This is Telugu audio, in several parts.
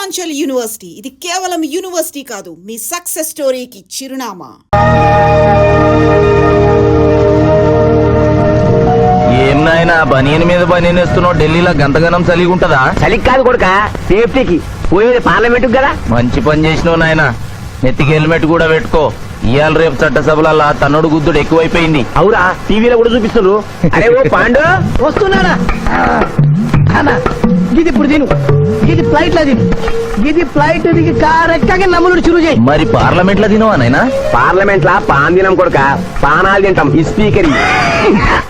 పూర్వాంచల్ యూనివర్సిటీ ఇది కేవలం యూనివర్సిటీ కాదు, మీ సక్సెస్ స్టోరీకి చిరునామా. ఏం నాయనా బనీన్ మీద బనీన్ వేస్తున్నావు? ఢిల్లీలో గంతగనం చలిగి ఉంటదా? చలికి కాదు కొడుక, సేఫ్టీకి. పోయేది పార్లమెంట్ కదా. మంచి పని చేసినావు నాయన. నెత్తికి హెల్మెట్ కూడా పెట్టుకో. ఇవాళ రేపు చట్టసభల తన్నుడు గుద్దుడు ఎక్కువైపోయింది. అవురా, టీవీలో కూడా చూపిస్తున్నారు. అరే ఓ పాండు వస్తున్నానా? ఇది ఇప్పుడు తిను, ఇది ఫ్లైట్ లో తిను, ఇది ఫ్లైట్ దిగి కార్ ఎక్కగా నమ్ములు చురు చేయి. మరి పార్లమెంట్ లో తినవా నాయనా? పార్లమెంట్ లా పాన్ తినం కొడుక, పానాలు తింటాం. ఈ స్పీకర్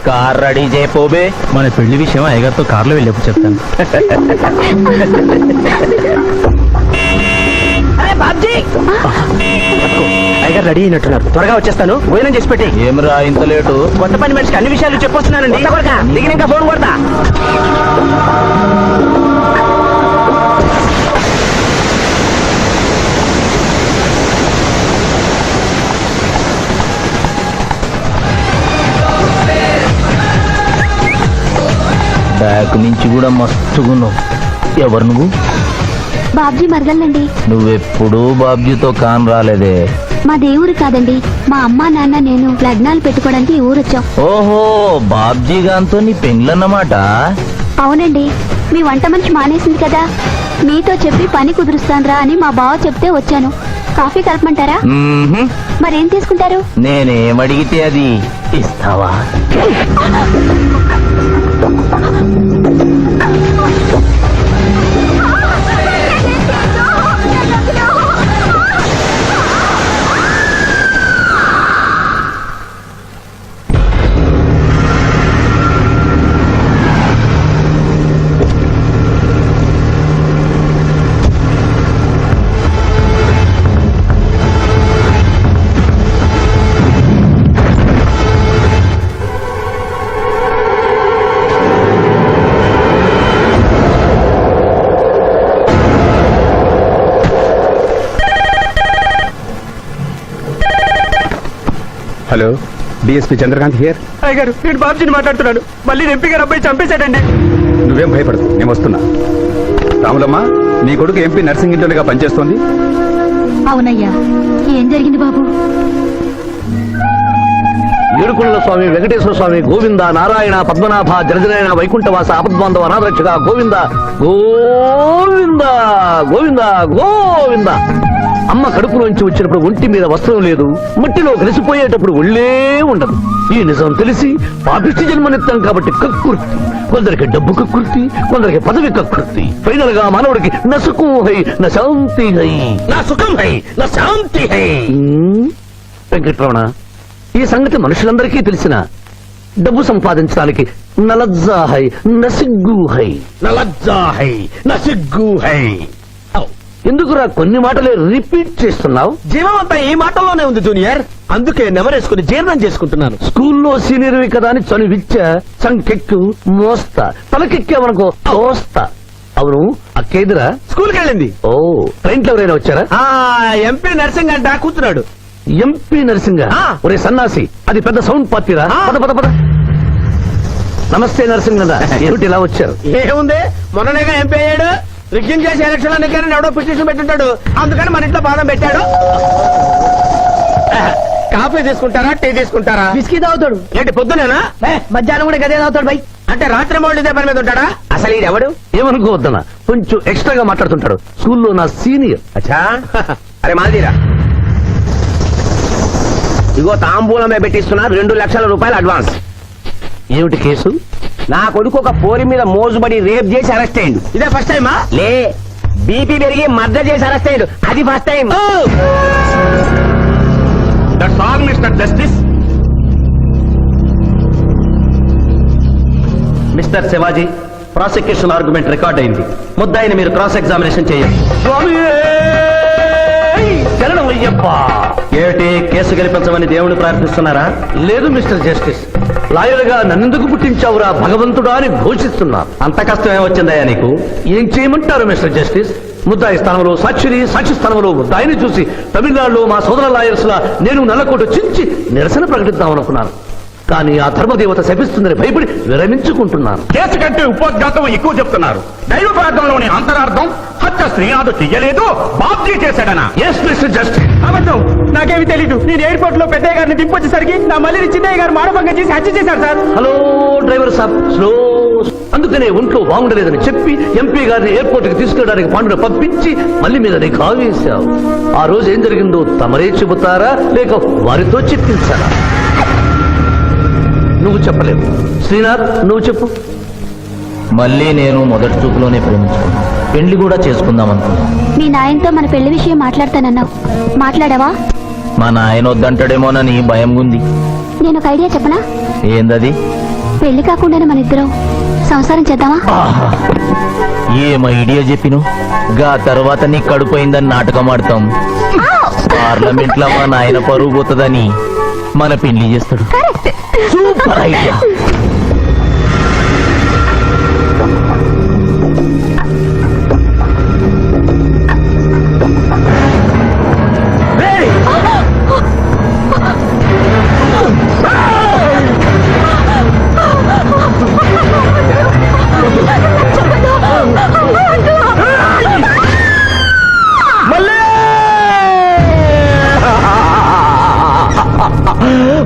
కార్ రెడీ చేయపోబే. మన పెళ్లి విషయం అయ్యగారితో కార్లో వెళ్ళేప్పుడు చెప్తాను. అరే బాబ్జీ, అయ్యగారు రెడీ అయినట్టున్నారు. త్వరగా వచ్చేస్తాను, భోజనం చేసి పెట్టి. ఏమరా ఇంత లేటు? కొత్త పని మనిషికి అన్ని విషయాలు చెప్పొస్తున్నానండి. దిగినాక ఫోన్ కొడతా. బ్యాక్ నుంచి కూడా మస్తుగున్నావు. ఎవరు నువ్వు? బాబ్జీ మరదలండి. నువ్వెప్పుడు బాబ్జీతో కాన్ రాలేదే. మా దేవురు కాదండి, మా అమ్మా నాన్న నేను లగ్నాలు పెట్టుకోవడానికి ఈ ఊరొచ్చాం. ఓహో, బాబ్జీ గాంతో నీ పెండ్లన్నమాట. అవునండి, మీ వంట మనిషి మానేసింది కదా, మీతో చెప్పి పని కుదురుస్తానురా అని మా బావ చెప్తే వచ్చాను. కాఫీ కలపమంటారా? మరేం తీసుకుంటారు? నేనేమడిగితే అది ఇస్తావా? Hello, DSP Chandrakant here. అయ్యగారు, నేను బాబ్జీని మాట్లాడుతున్నాను. మళ్ళీ ఎంపీ గారు అబ్బాయి చంపేశాడండి. నువ్వేం భయపడదు, నేను వస్తున్నా. రాములమ్మ, నీ కొడుకు ఎంపీ నర్సింగ్ ఇంటర్గా పనిచేస్తోంది. అవునయ్యా, ఏం జరిగింది బాబు? ఏడుకొండల స్వామి, వెంకటేశ్వర స్వామి, గోవింద, నారాయణ, పద్మనాభ, జనజనాయన, వైకుంఠవాస, ఆపద్బాంధవ, అనాథరక్షక, గోవింద గోవింద గోవింద గోవింద. అమ్మ కడుపులోంచి వచ్చినప్పుడు ఒంటి మీద వస్త్రం లేదు, మట్టిలో కలిసిపోయేటప్పుడు ఒళ్ళే ఉండదు. ఈ నిజం తెలిసి పాపిష్టి జన్మనిత్తం కాబట్టి కక్కుర్తి. కొందరికి డబ్బు కక్కుర్తి, కొందరికి పదవి కక్కుర్తి. ఫైనల్ గా మానవుడికి నా సుఖం హై, నా శాంతి హై, నా సుఖం హై, నా శాంతి హై. వెంకటరమణ, ఈ సంగతి మనుషులందరికీ తెలిసిన డబ్బు సంపాదించడానికి నలజ్జా హై, నసిగ్గు హై, నలజ్జా హై, నసిగ్గు హై. ఎందుకురా కొన్ని మాటలే రిపీట్ చేస్తున్నావు? జీవం అంతా ఈ మాటల్లోనే ఉంది జూనియర్, అందుకే నెమరేసుకుని జీర్ణం చేసుకుంటున్నాను. స్కూల్లో సీనియర్వి కదా అని చనువిచ్చ, సంకెక్కు, మోస్తా, తలకెక్కావనుకో తోస్తా. అవును, అక్కేదిరా స్కూల్కి వెళ్ళింది. ఓ, ట్రైన్ లో ఎవరైనా వచ్చారా? ఎంపీ నర్సింగ్ అంట కూర్చున్నాడు. ఎంపీ నరసింగ? ఒరే సన్నాసి, అది పెద్ద సౌండ్ పార్టీరా. పద పద పద. నమస్తే నరసింగ, ఏమిటి ఇలా వచ్చారు? ఏముంది, మొన్ననేగా ఎంపీ అయ్యాడు. రిగ్గింగ్ చేసి ఎలక్షన్ అన్నికని ఎవడో పిటిషన్ పెట్టింటాడు, అందుకని మన ఇంట్లో బాదం పెట్టాడు. కాఫీ తీసుకుంటారా, టీ తీసుకుంటారా? బిస్కీ తాగుతాడు. ఏంటి పొద్దునేనా? మధ్యాహ్నం కూడా గదే తాగుతాడు బై. అంటే రాత్రి మౌళ్ళు ఇదే పని మీద ఉంటాడా? అసలు ఇది ఎవడు? ఏమనుకోవద్దనా, కొంచెం ఎక్స్ట్రాగా మాట్లాడుతుంటాడు. స్కూల్లో నా సీనియర్. అచ్చా, అరే మాదిరా, ఇగో తాంబూలమే పెట్టిస్తున్నా, 2 లక్షల రూపాయలు అడ్వాన్స్. ఏమిటి కేసు? నా కొడుకు ఒక పోరి మీద మోజుబడి రేప్ చేసి అరెస్ట్ అయ్యిండు. ఇదే ఫస్ట్ టైమా? లే, బీపీ పెరిగి మర్డర్ చేసి అరెస్ట్ అయ్యాడు, అది first time. That's all mister justice. Mister Shivaji, prosecution argument record అయింది. ముద్దాయిని మీరు క్రాస్ ఎగ్జామినేషన్ చేయండి. ఏమిటి, కేసు గెలిపించమని దేవుని ప్రార్థిస్తున్నారా? లేదు మిస్టర్ జస్టిస్, లాయర్ గా నన్నెందుకు పుట్టించావురా భగవంతుడా అని ఘోషిస్తున్నా. అంత కష్టం ఏమొచ్చిందయ్యా నీకు? ఏం చేయమంటారు మిస్టర్ జస్టిస్? ముద్దాయి స్థానంలో సాక్షిని, సాక్షి స్థానంలో ముద్దాయిని చూసి తమిళనాడులో మా సోదర లాయర్స్ లా నేను నల్లకోట చించి నిరసన ప్రకటిద్దామనుకున్నాను. కానీ ఆ ధర్మదేవత శపిస్తుందని భయపడి విరమించుకుంటున్నాను. కేసు కంటే ఉపోద్ఘాతం ఎక్కువ చెప్తున్నారు. దైవ ప్రార్థనలోని అంతరార్థం హత్య శ్రీనాథు చెయ్యలేదు, బాబ్జీ చేశాడనా? Yes mister justice. అబద్ధం, నాకేమి తెలీదు. నేను ఎయిర్పోర్ట్ లో పెద్దయ్య గారిని దింపొచ్చేసరికి నా మళ్ళీ చిన్నయ్య గారు మానభంగం చేసి హత్య చేశారు సార్. హలో డ్రైవర్ సాబ్, స్లో. అందుకనే ఒంట్లో బాగుండలేదని చెప్పి ఎంపీ గారిని ఎయిర్పోర్ట్ కి తీసుకెళ్ళడానికి పాండును పంపించి మళ్ళీ మీద నీకు ఆవేశావు. ఆ రోజు ఏం జరిగిందో తమరే చెబుతారా లేక వారితో చెప్పించారా? నువ్వు చెప్పలేవు. శ్రీనాథ్, నువ్వు చెప్పు. మళ్ళీ నేను మొదటి చూపులోనే ప్రేమించుకున్నాను. పెళ్లి కూడా చేసుకుందాం అనుకున్నాను. మీ నాయనతో మన పెళ్లి విషయం మాట్లాడతానన్నావు, మాట్లాడావా? మా నాయన వద్దంటాడేమోనని భయం ఉంది. నేను ఒక ఐడియా చెప్పనా? ఏందది? పెళ్లి కాకుండానే మన ఇద్దరం సంసారం చేద్దామా? ఏం ఐడియా చెప్పిను? గా తర్వాత నీ కడుపోయిందని నాటకం ఆడతాం. పార్లమెంట్ లో మా నాయన పరువు పోతుందని మన పెళ్లి చేస్తాడు. Super idea.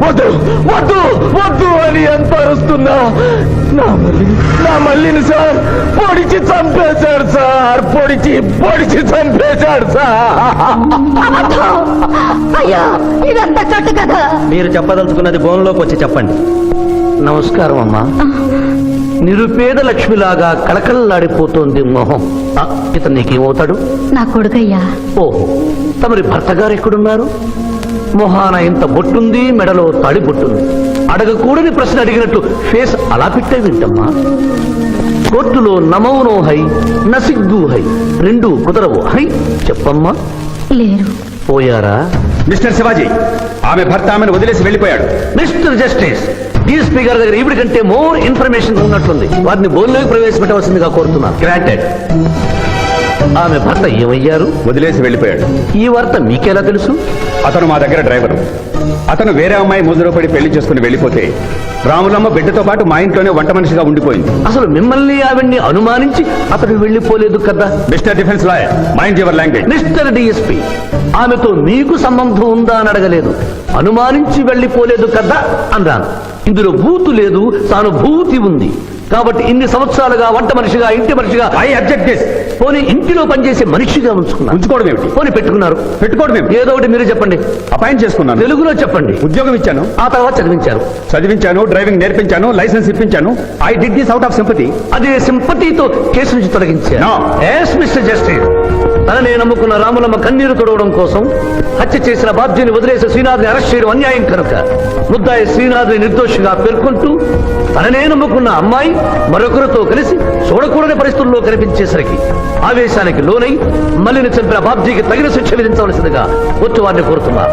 వద్దు వద్దు వద్దు అని ఎంత అరుస్తున్నా నా మల్లిని సార్ పొడిచి చంపేశాడు సార్. పొడిచి చంపేశాడు సార్. అయ్యో, ఇదంతా చెట్టు కదా. మీరు చెప్పదలుచుకున్నది బోన్లోకి వచ్చి చెప్పండి. నమస్కారం అమ్మా. నిరుపేద లక్ష్మిలాగా కళకళలాడిపోతోంది మొహం. ఇతను నీకేమవుతాడు? నా కొడుకయ్యా. ఓహో, తమరి భర్త గారు ఎక్కడున్నారు? మొహాన ఇంత బొట్టుంది, మెడలో తాడి బొట్టుంది. అడగకూడని ప్రశ్న అడిగినట్టు ఫేస్ అలా పెట్టే వింటమ్మా. కోర్టులో నమౌనో హై, నసిగ్గు హై, రెండు కుదరవు హై. చెప్పమ్మా. లేరు. పోయారా? మిస్టర్ శివాజీ, ఆమె భర్త ఆమెను వదిలేసి వెళ్ళిపోయాడు. మిస్టర్ జస్టిస్, డిఎస్పీ గారి దగ్గర ఈవిడ కంటే మోర్ ఇన్ఫర్మేషన్ ఉన్నట్లుంది. వారిని బోన్లోకి ప్రవేశపెట్టవలసిందిగా కోరుతున్నాను. గ్రాంటెడ్. ఆమె భర్త ఏమయ్యారు? వదిలేసి వెళ్ళిపోయాడు. ఈ వార్త మీకెలా తెలుసు? అతను మా దగ్గర డ్రైవరు. అతను వేరే అమ్మాయి ముజులో పడి పెళ్లి చేసుకుని వెళ్ళిపోతే రాములమ్మ బిడ్డతో పాటు మా ఇంట్లోనే వంట మనిషిగా ఉండిపోయింది. అసలు మిమ్మల్ని ఆవిడ్ని అనుమానించి అతడు వెళ్ళిపోలేదు కదా? Mister defence lawyer, mind your language. Mister DSP, ఆమెతో మీకు సంబంధం ఉందా అని అడగలేదు, అనుమానించి వెళ్ళిపోలేదు కదా అన్నాను. ఇందులో భూతు లేదు, సానుభూతి ఉంది. కాబట్టి ఇన్ని సంవత్సరాలుగా వంట మనిషిగా, ఇంటి మనిషిగా, ఐ అబ్జెక్ట్ దిస్. పోనీ ఇంటిలో పనిచేసే మనిషిగా ఉంచుకున్నారు. ఉంచుకోవడం ఏమిటి? పోనీ పెట్టుకున్నారు. పెట్టుకోవడం ఏమిటి? ఏదో ఒకటి మీరు చెప్పండి. అపాయింట్ చేసుకున్నాను. తెలుగులో చెప్పండి. ఉద్యోగం ఇచ్చాను. ఆ తర్వాత చదివించారు. చదివించాను, డ్రైవింగ్ నేర్పించాను, లైసెన్స్ ఇప్పించాను. I did this out of sympathy. అదే సింపతితో కేసు నుంచి తొలగించారు. No. ఎస్ మిస్టర్ జస్టిస్, తననే నమ్ముకున్న రాములమ్మ కన్నీరు తొడవడం కోసం హత్య చేసిన బాబ్జీని వదిలేసి శ్రీనాథ్ని అరెస్ట్ చేయడం అన్యాయం కనుక ముద్దాయి శ్రీనాథ్ని నిర్దోషిగా పేర్కొంటూ తననే నమ్ముకున్న అమ్మాయి మరొకరితో కలిసి చూడకూడని పరిస్థితుల్లో కనిపించేసరికి ఆవేశానికి లోనై మల్లిని చంపిన బాబ్జీకి తగిన శిక్ష విధించవలసిందిగా కోర్టు వారిని కోరుతున్నారు.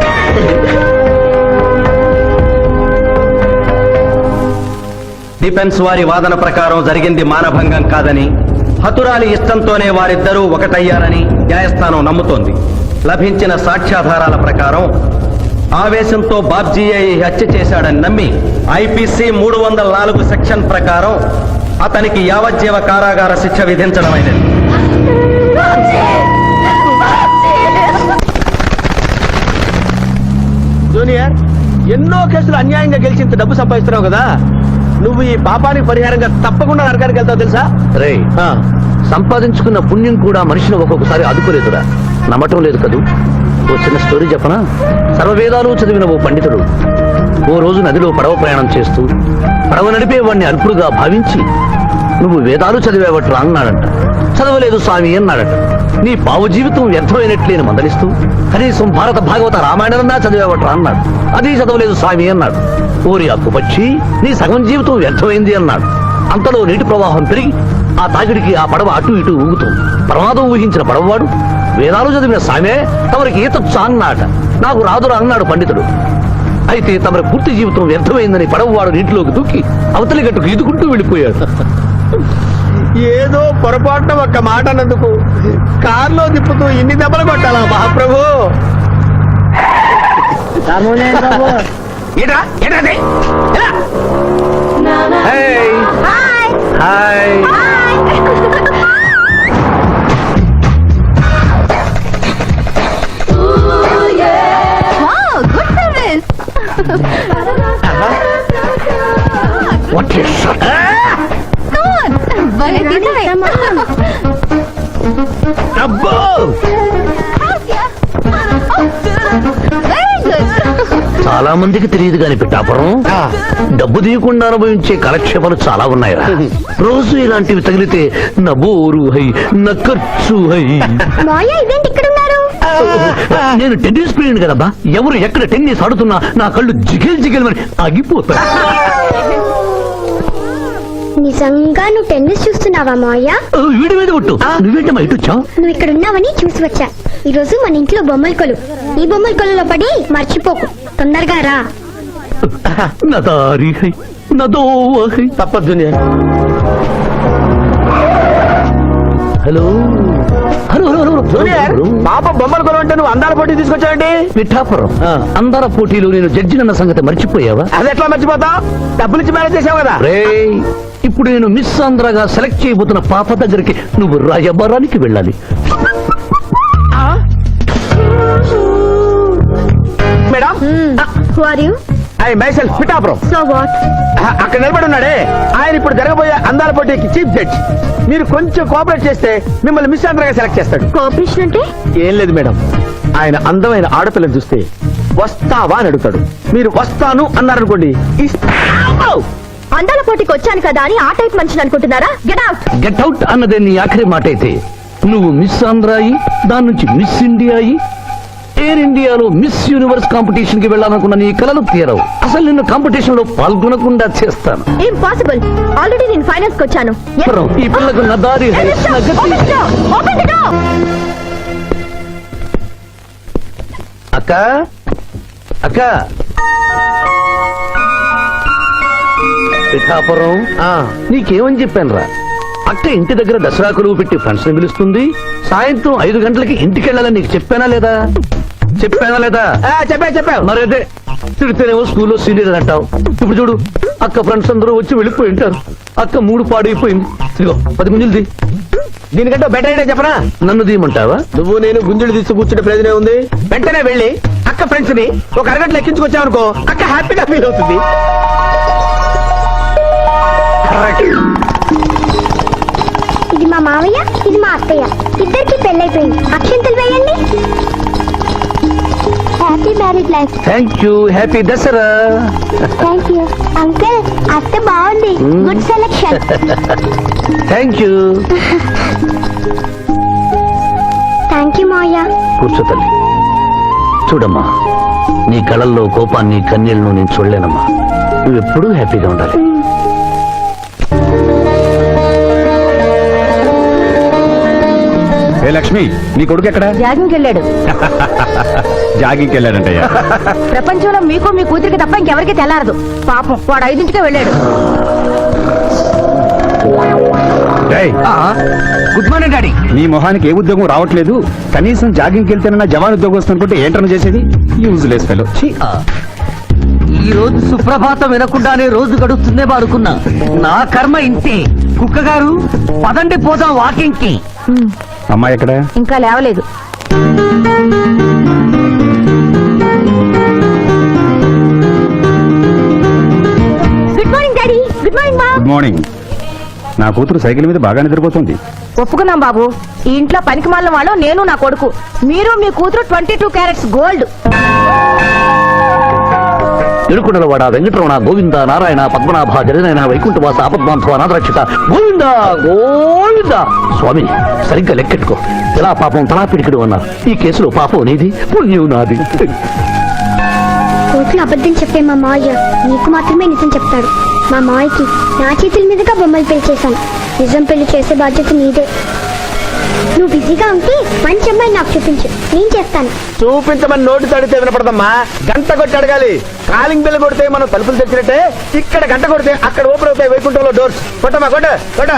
డిఫెన్స్ వారి వాదన ప్రకారం జరిగింది మానభంగం కాదని, హతురాలి ఇష్టంతోనే వారిద్దరూ ఒకటయ్యారని న్యాయస్థానం నమ్ముతోంది. లభించిన సాక్ష్యాధారాల ప్రకారం ఆవేశంతో బాబ్జీ ఈ హత్య చేశాడని నమ్మి ఐపీసీ 304 సెక్షన్ ప్రకారం అతనికి యావజ్జీవ కారాగార శిక్ష విధించడమైనది. జూనియర్, ఎన్నో కేసులు అన్యాయంగా గెలిచి ఇంత డబ్బు సంపాదిస్తున్నావు కదా, నువ్వు ఈ పాపానికి పరిహారంగా తప్పకుండా నరకానికి వెళ్తావు తెలుసా? రే, సంపాదించుకున్న పుణ్యం కూడా మనిషిని ఒక్కొక్కసారి అదుకోలేదురా. నమ్మటం లేదు కదూ. ఓ చిన్న స్టోరీ చెప్పనా? సర్వవేదాలు చదివిన ఓ పండితుడు ఓ రోజు నదిలో పడవ ప్రయాణం చేస్తూ పడవ నడిపే వాడిని అల్పుడుగా భావించి, నువ్వు వేదాలు చదివేవట్రా అన్నాడంట. చదవలేదు స్వామి అన్నాడట. నీ పావు జీవితం వ్యర్థమైనట్లేని మందలిస్తూ, కనీసం భారత భాగవత రామాయణన్నా చదివేవట్రా అన్నాడు. అది చదవలేదు స్వామి అన్నాడు. ఓరి అక్కుపక్షి, నీ సగం జీవితం వ్యర్థమైంది అన్నాడు. అంతలో నీటి ప్రవాహం పెరిగి ఆ తాకిడికి ఆ పడవ అటు ఇటు ఊగుతుంది. ప్రమాదం ఊహించిన పడవవాడు, వేదాలు చదివిన సామే తమరికి ఈతొచ్చా అన్నాట. నాకు రాదురా అన్నాడు పండితుడు. అయితే తమరి పూర్తి జీవితం వ్యర్థమైందని పడవవాడు నీటిలోకి దూకి అవతలి గట్టుకు ఈదుకుంటూ వెళ్ళిపోయాడు. ఏదో పొరపాటున ఒక్క మాట అన్నందుకు కారులో తిప్పుతూ ఇన్ని దెబ్బలు కొట్టాలా మహాప్రభు? ఏంట్రా ఏంట్రా అది? ఎలా? Hi good service. What is భలే తిన్నాయి. అబ్బో వెరీ గుడ్. చాలా మందికి తెలియదు కాని పిఠాపురం డబ్బు తీయకుండా అనుభవించే కాలక్షేపాలు చాలా ఉన్నాయిరా. రోజు ఇలాంటివి తగిలితే నా బోరు హై నా ఖర్చు హై. మాయా ఇదేంటి ఇక్కడ ఉన్నారు? నేను టెన్నిస్ ప్లేయర్ కదబ్బా. ఎవరు ఎక్కడ టెన్నిస్ ఆడుతున్నా నా కళ్ళు జిగిల్ జిగిల్ మరి ఆగిపోతాయి. నిజంగా నువ్వు టెన్నిస్ చూస్తున్నావా మాయా? వీడి మీద కొట్టు. నువ్వేంటమ్మా ఇటు వచ్చావు? నువ్వు ఇక్కడ ఉన్నావని చూసి వచ్చా. ఈ రోజు మన ఇంట్లో బొమ్మల కొలు. ఈ బొమ్మల కొలులో పడి మర్చిపోకు. తొందరగా రా. నా దారి హై నా దోవ హై. తప్పదు hello hello hello junior hello పాప బొమ్మలు కొనుంటే నువ్వు అందాల పోటీ తీసుకొచ్చావండి. పిఠాపురం అందాల పోటీలు నేను జడ్జినన్న సంగతి మర్చిపోయావా? అది ఎట్లా మర్చిపోతావు? డబ్బులు ఇచ్చి మేనేజ్ చేసావు కదా. రేయ్, ఇప్పుడు నేను మిస్ ఆంధ్రగా సెలెక్ట్ చేయబోతున్న పాప దగ్గరికి నువ్వు రాయబారానికి వెళ్ళాలి. Madam who are you? I myself Pithapuram. So what? అక్కడ నిలబడి ఉన్నాడే ఆయన ఇప్పుడు జరగబోయే అందాల పోటీకి చీఫ్ జడ్జ్. మీరు కొంచెం కోఆపరేట్ చేస్తే మిమ్మల్ని మిస్ ఆంధ్రగా సెలెక్ట్ చేస్తాడు. కోఆపరేషన్ అంటే? ఏం లేదు మేడం, ఆయన అందమైన ఆడపిల్లని చూస్తే వస్తావా అని అడుగుతాడు. మీరు వస్తాను అన్నారనుకోండి, ఇస్తాను. అందాల పోటీకి వచ్చాను కదా అని ఆ టైప్ మనిషిని అనుకుంటున్నారా? Get out. గెట్ అవుట్ అన్నదే నీ ఆఖరి మాట అయితే నువ్వు మిస్ ఆంధ్ర అయి దాని నుంచి మిస్ ఇండియా అయి ఎయిర్ ఇండియాలో మిస్ యూనివర్స్ కాంపిటీషన్ కి వెళ్ళాలనుకున్న నీ కలలు తీరవు. అసలు నిన్ను కాంపిటీషన్ లో పాల్గొనకుండా చేస్తాను. ఇంపాసిబుల్. ఆల్రెడీ నేను ఫైనల్స్ కి వచ్చాను. ఈ పిల్లకు నా దారి హై, నా గతి. అక్క అక్క పిఠాపురం నీకేమని చెప్పాను రా? అక్క ఇంటి దగ్గర దసరా కొలువు పెట్టి ఫ్రెండ్స్ ని పిలుస్తుంది. సాయంత్రం 5 గంటలకి ఇంటికి వెళ్ళాలని నీకు చెప్పానా లేదా? చెప్పావు. మరైతే తిడితేనేమో స్కూల్లో సీనియర్ అంటావు. ఇప్పుడు చూడు, అక్క ఫ్రెండ్స్ అందరూ వచ్చి వెళ్ళిపోయి ఉంటారు. అక్క మూడు పాడైపోయింది. ఇదిగో 10 గుంజులు దీనికంటే బెటర్ ఐడియా చెప్పనా? నన్ను తీయమంటావా? నువ్వు నేను గుంజులు తీసి కూర్చుంటే ప్రయోజనం ఉంది. వెంటనే వెళ్ళి అక్క ఫ్రెండ్స్ ని ఒక అరగంటలో ఎక్కించుకొచ్చావనుకో, అక్క హ్యాపీగా ఫీల్ అవుతుంది. ఇది మా మావయ్య, ఇది మా అత్తయ్య. ఇద్దరికి పెళ్ళైపోయింది. అక్షంతలు వేయండి. Happy marriage life. Thank you. Happy Dasara. Thank you uncle. అత్త బాగుంది. Good selection. Thank you. Thank you మావయ్య. కూర్చో తల్లి. చూడమ్మా, నీ కళల్లో కోపాన్ని కన్నీళ్లను నేను చూడలేనమ్మా. నువ్వెప్పుడూ హ్యాపీగా ఉండాలి. ఏ లక్ష్మి, నీ కొడుకు ఎక్కడ? జాగింగ్కి వెళ్ళాడు. జాగింగ్కి వెళ్ళాడంటయ్యా. ప్రపంచంలో మీకు మీ కూతురికి తప్ప ఇంకెవరికి తెల్లారదు. పాపం వాడు 5ంటికే వెళ్ళాడు. ఏయ్, గుడ్ మార్నింగ్ డాడీ. నీ మొహానికి ఏ ఉద్యోగం రావట్లేదు. కనీసం జాగింగ్కి వెళ్తేనన్నా జవాన్ ఉద్యోగం వస్తుంది అనుకుంటే ఏంటన్నా చేసేది? Useless fellow. ఈ రోజు సుప్రభాతం వినకుండానే రోజు గడుస్తుందే అనుకున్నా. నా కర్మ ఇంతే. కుక్క గారు పదండి పోదాం వాకింగ్ కి. అమ్మాయి ఎక్కడ? ఇంకా లేవలేదు. Good morning daddy. Good morning మా. Good morning. నా కూతురు సైకిల్ మీద బాగా నిద్రపోతుంది. ఒప్పుకున్నాం బాబు. ఈ ఇంట్లో పనికి మాలిన వాళ్ళు నేను, నా కొడుకు. మీరు మీ కూతురు 22 క్యారెట్స్ గోల్డ్. తిరుకుండలవాడ వెంకటరమణ గోవింద నారాయణ పద్మనాభ జగనైన వైకుంఠవాస ఆపద్బాంధవ అనాథరక్షక గోవింద గోవింద. స్వామి, సరిగ్గా లెక్కెట్టుకో. ఎలా పాపం తలా పిడికిడు అన్నారు. ఈ కేసులో పాపం నీది, పుణ్యం నాది. కోర్టులో అబద్ధం చెప్పే మా మావయ్య నీకు మాత్రమే నిజం చెప్తాడు. మా మావయ్యకి నా చేతుల మీదుగా బొమ్మలు పెళ్లి చేశాను. నిజం పెళ్లి చేసే బాధ్యత నీదే. నువ్వు బిజీగా ఉంటే మంచి అమ్మాయి నాకు చూపించు, నేను చేస్తాను. చూపించమని నోటి తడితే వినపడదమ్మా. గంట కొట్టి అడగాలి. కాలింగ్ బిల్ కొడితే మనం తలుపులు తెచ్చినట్టే ఇక్కడ గంట కొడితే అక్కడ ఓపెన్ అవుతాయి వైకుంఠంలో డోర్స్. కొట్టమ్మా, కొట్ట కొట్ట.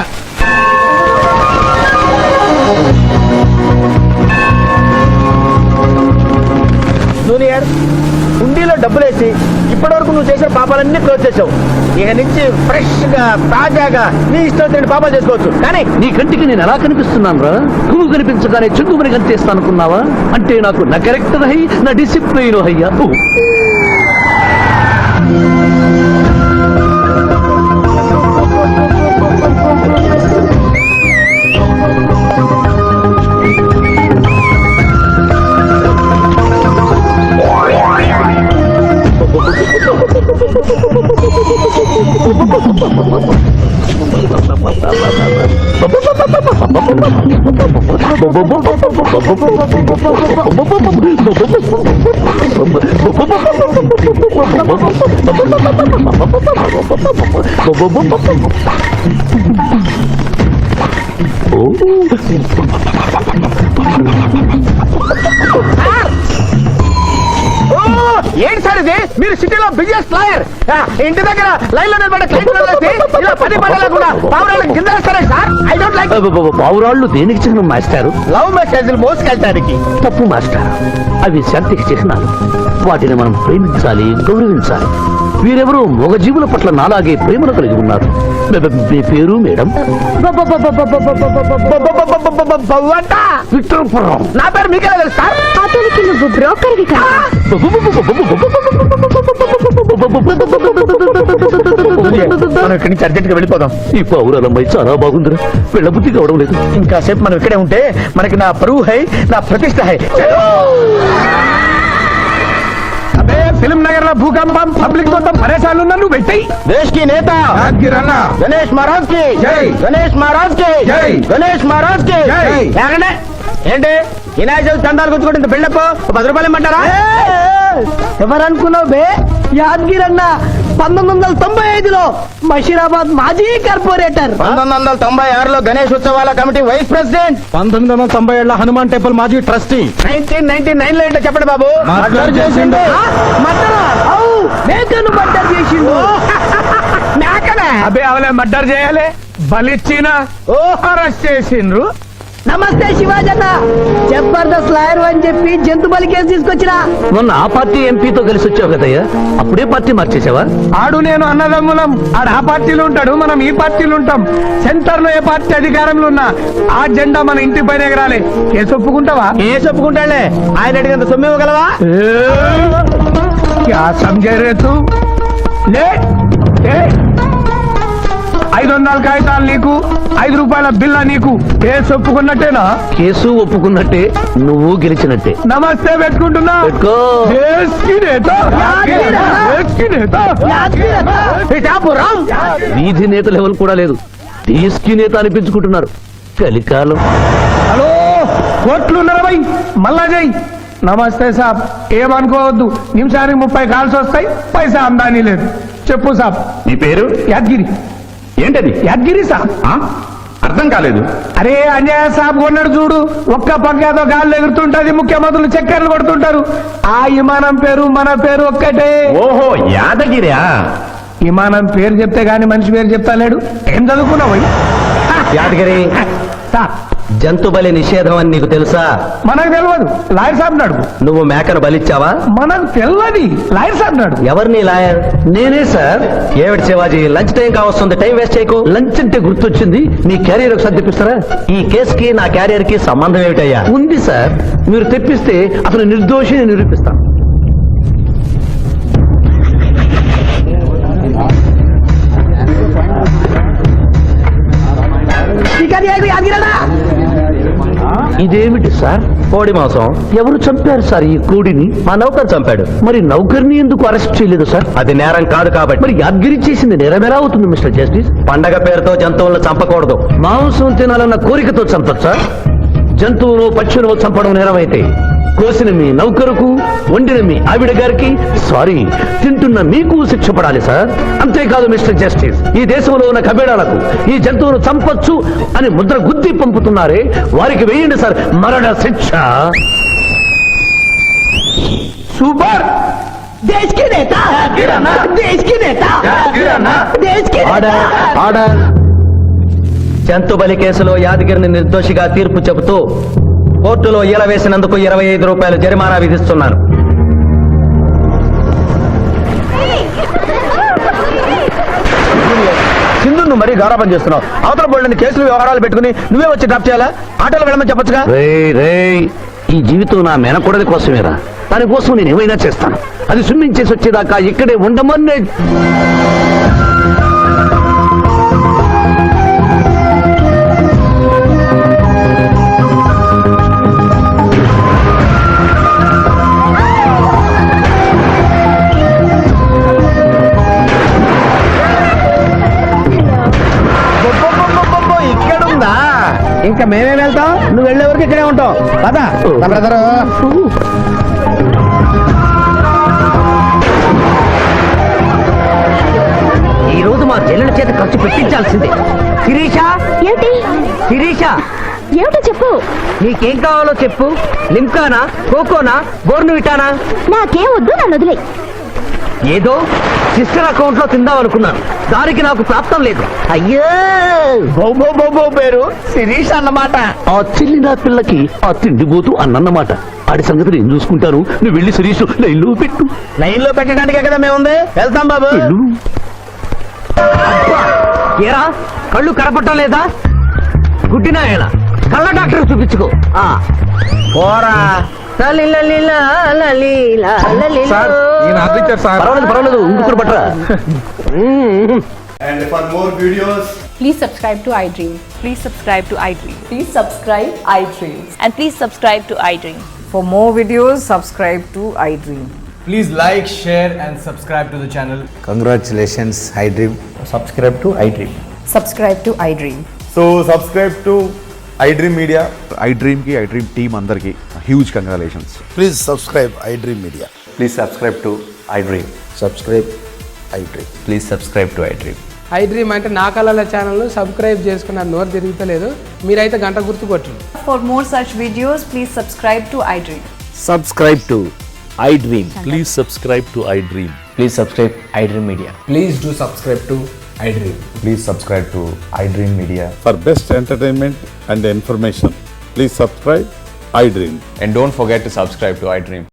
జూనియర్, హుండీలో డబ్బులేసి ఇప్పటి వరకు నువ్వు చేసిన పాపాలన్నీ క్లోజ్ చేసావు. ఇక నుంచి ఫ్రెష్ గా తాజాగా నీ ఇష్టం వచ్చిన పాపాలు చేసుకోవచ్చు. కానీ నీ కంటికి నేను ఎలా కనిపిస్తున్నాను రా? పువ్వు కనిపించగానే చుట్టుమని కనిపిస్తాను అనుకున్నావా? అంటే నాకు నా క్యారెక్టర్ హై, నా డిసిప్లిన్ హయ్యా. ఏంటి సార్ ఇది? మీరు సిటీలో బిజినెస్ లాయర్, ఇంటి దగ్గర లైన్ లో నిలబడ్డ క్లయింట్ ఇలా 10 పడలేకుండా పావురాళ్ళకి కింద వేస్తారా సార్? I don't like. పావురాళ్ళు దేనికి చిహ్నం మాస్టారు? లవ్ మెసేజ్లు మోసుకెళ్ళటానికి. తప్పు మాస్టర్, అవి శాంతికి చిహ్నాలు. వాటిని మనం ప్రేమించాలి, గౌరవించాలి. వీరెవరూ మూగజీవుల పట్ల నాలాగే ప్రేమను కలిగి ఉన్నారు. మీ పేరు మేడం? విక్రమపురం. నా పేరు మీకెలా తెలుసు సార్? అతనికి నువ్వు బ్రోకర్వి కదా. మనం ఇక్కడి నుంచి అర్జెంట్ గా వెళ్ళిపోదాం. ఈ పౌరాలమ్మాయి చాలా బాగుందిరా, వెళ్ళబుద్ధి కావడం లేదు. ఇంకా సేపు మనం ఇక్కడే ఉంటే మనకి నా పరువు హై, నా ప్రతిష్ట హై. అదే ఫిల్మ్ నగర్ లో భూకంపం, పబ్లిక్ మొత్తం పరేషాన్లు ఉన్నా నువ్వు పెట్టాయి. దేశ్ కి నేత గణేష్ మహారాజ్ కి జై, గణేష్ మహారాజ్ కి జై, గణేష్ మహారాజ్ కి జై. ఏంటి వినాయక చవితి చందాలు గుర్తుకుంటే ఇంత బిల్డప్ 10 రూపాయలు ఇమ్మంటారా? ఎవరనుకున్నావు బే? యాదగిరి అన్న 1995లో బషీరాబాద్ మాజీ కార్పొరేటర్, 1996లో గణేష్ ఉత్సవాల కమిటీ వైస్ ప్రెసిడెంట్, 1997లో హనుమాన్ టెంపుల్ మాజీ ట్రస్టీ, 1999 లో ఏంటో చెప్పండి బాబు. మర్డర్ చేసిండు. మేకను మర్డర్ చేసిండు. మేకనే అబ్బే అవలే మర్డర్ చేయాలి, బలిచ్చిన అరెస్ట్ చేసిండ్రు. నమస్తే శివాజన్న, జబర్దస్త్ లాయర్ అని చెప్పి జంతు బలి కేసు తీసుకొచ్చినా. మొన్న ఆ పార్టీ ఎంపీతో కలిసి వచ్చావు కదయ్యా, అప్పుడే పార్టీ మార్చేసావా? ఆడు నేను అన్నదమ్ములం, ఆడు ఆ పార్టీలో ఉంటాడు, మనం ఈ పార్టీలో ఉంటాం. సెంటర్ లో ఏ పార్టీ అధికారంలో ఉన్నా ఆ జెండా మన ఇంటి పైన ఎగరాలి. కేసు ఒప్పుకుంటావా? కేసు ఒప్పుకుంటాడులే, ఆయన అడిగినంత సొమ్ము ఇవ్వగలవా? క్యా సమझे रे तू? లే 500 కాగితాలు నీకు, 5 రూపాయల బిల్ల నీకు. కేసు ఒప్పుకున్నట్టేనా? కేసు ఒప్పుకున్నట్టే, నువ్వు గెలిచినట్టే. నమస్తే పెట్టుకుంటున్నా. పెట్టుకో. దేశ్ కి నేత, దేశ్ కి నేత, పిఠాపురం. వీధి నేత లెవెల్ కూడా లేదు, దేశీ నేత అనిపించుకుంటున్నారు. కలికాలం. హలో, కోట్లున్నర భయ్, మళ్ళా జై. నమస్తే సాబ్, ఏమనుకోవద్దు, నిమిషానికి 30 కాల్స్ వస్తాయి, పైసా అందానీ లేదు. చెప్పు సాబ్. నీ పేరు? యాదగిరి. ఏంటది? యాదగిరి సాబ్. అర్థం కాలేదు. అరే అంజయ్య సాబ్ కొన్నాడు చూడు, ఒక్క పక్క ఏదో గాల్లో ఎగురుతుంటది, ముఖ్యమంత్రులు చక్కర్లు కొడుతుంటారు. ఆ విమానం పేరు మన పేరు ఒక్కటే. ఓహో, యాదగిరా? విమానం పేరు చెప్తే గాని మనిషి పేరు చెప్తా లేడు. ఏం చదువుకున్నావు? యాదగిరి, సార్ జంతు బలి నిషేధం అని నీకు తెలుసా? మనకు తెలియదు, లాయర్ సాబ్ నాడు. నువ్వు మేకను బలిచ్చావా? మనకు తెలియదు, లాయర్ సాబ్ నాడు. ఎవరిని లాయర్? నేనే సార్. ఏమిటి శివాజీ, లంచ్ టైం కావస్తుంది, టైం వేస్ట్ చేయకు. లంచ్ అంటే గుర్తొచ్చింది, మీ క్యారియర్ ఒకసారి తెప్పిస్తారా? ఈ కేసుకి నా క్యారియర్ కి సంబంధం ఏమిటయ్యా? ఉంది సార్, మీరు తెప్పిస్తే అతను నిర్దోషిని నిరూపిస్తాను. ఇదేమిటి సార్? కోడి మాంసం. ఎవరు చంపారు సార్ ఈ కోడిని? మా నౌకర్ చంపాడు. మరి నౌకర్ని ఎందుకు అరెస్ట్ చేయలేదు సార్? అది నేరం కాదు కాబట్టి. మరి యాదగిరి చేసింది నేరం ఎలా అవుతుంది మిస్టర్ జస్టిస్? పండగ పేరుతో జంతువులను చంపకూడదు. మాంసం తినాలన్న కోరికతో చంపచ్చా? జంతువును పక్షులను చంపడం నేరమైతే కోసిన మీ నౌకరుకు, వండిన మీ ఆవిడ గారికి, సారీ తింటున్న మీకు శిక్ష పడాలి సార్. అంతేకాదు మిస్టర్ జస్టిస్, ఈ దేశంలో ఉన్న కబేడాలకు ఈ జంతువును చంపొచ్చు అని ముద్ర గుద్ది పంపుతున్నారే, వారికి వేయండి సార్ మరణ శిక్ష. సూపర్. దేశ్ కి నేత, దేశ్ కి నేత, దేశ్ కి నేత. ఆర్డర్. జంతు బలి కేసులో యాదగిరిని నిర్దోషిగా తీర్పు చెబుతూ కోర్టులో ఈల వేసినందుకు 25 రూపాయలు జరిమానా విధిస్తున్నాను. నువ్వు మరీ గారాబం చేస్తున్నావు. అవతల బోల్డని కేసులు వ్యవహారాలు పెట్టుకుని నువ్వే వచ్చి డ్రాప్ చేయాలా? ఆటోలో వెళ్ళమని చెప్పొచ్చుగా. రే ఈ జీవితం నా మెనకొడని కోసమేరా. దానికోసం నేను ఏమైనా చేస్తాను. అది స్విమ్మింగ్ చేసి వచ్చేదాకా ఇక్కడే ఉండమని. ఇక్కడుందా? ఇంకా మేమే వెళ్తాం, నువ్వు వెళ్ళే వరకు ఇక్కడే ఉంటాం. పదా బ్రదరు. ఈ రోజు మా చెల్లెల చేత ఖర్చు పెట్టించాల్సిందే. శిరీష, ఏంటి శిరీష, ఏమిటో చెప్పు. నీకేం కావాలో చెప్పు. లిమ్కానా, కోకోనా, బోర్నువిటానా? నాకేం వద్దు, నన్ను వదిలే. ఏదో సిస్టర్ అకౌంట్ లో తిందామనుకున్నాను. దానికి నాకు ప్రాప్తం లేదు. అయ్యో, బొబ్బో పేరు శిరీష్ అన్నమాట. ఆ చెల్లి నా పిల్లకి ఆ తిండిపోతూ అన్నమాట. ఆడి సంగతి నేను చూసుకుంటాను. నువ్వు వెళ్ళి శిరీష్ లైన్లో పెట్టు. లైన్ లో పెట్టడానికే కదా మేము ఉంది. వెళ్తాం బాబు. వెళ్ళు. అబ్బా, ఏరా కళ్ళు కనపడటం లేదా? గుడ్డినాయన కళ్ళ డాక్టర్ చూపించుకో. పోరా. పర్వాలేదు ఇంకొకరు పట్టరా. And for more videos, Please subscribe to iDream. Please subscribe to iDream. Please subscribe iDream. And please subscribe to iDream. For more videos, subscribe to iDream. please like, share, and subscribe to the channel. Congratulations, iDream. Subscribe to iDream. Subscribe to iDream. So subscribe to iDream Media. iDream ki iDream team andarki huge congratulations. Please subscribe iDream Media. Please subscribe to iDream. Subscribe iDream. Please subscribe to iDream. iDream అంటే నా కళల ఛానల్ సబ్స్క్రైబ్ చేసుకున్న నోరు తిరుగుతలేదు. మీరైతే గంట గుర్తు కొట్టండి. For more such videos, please subscribe to iDream. Subscribe to iDream. Please subscribe to iDream. Please subscribe iDream media. Please do subscribe to iDream. Please subscribe to iDream Media. For best entertainment and information, please subscribe iDream. And don't forget to subscribe to iDream.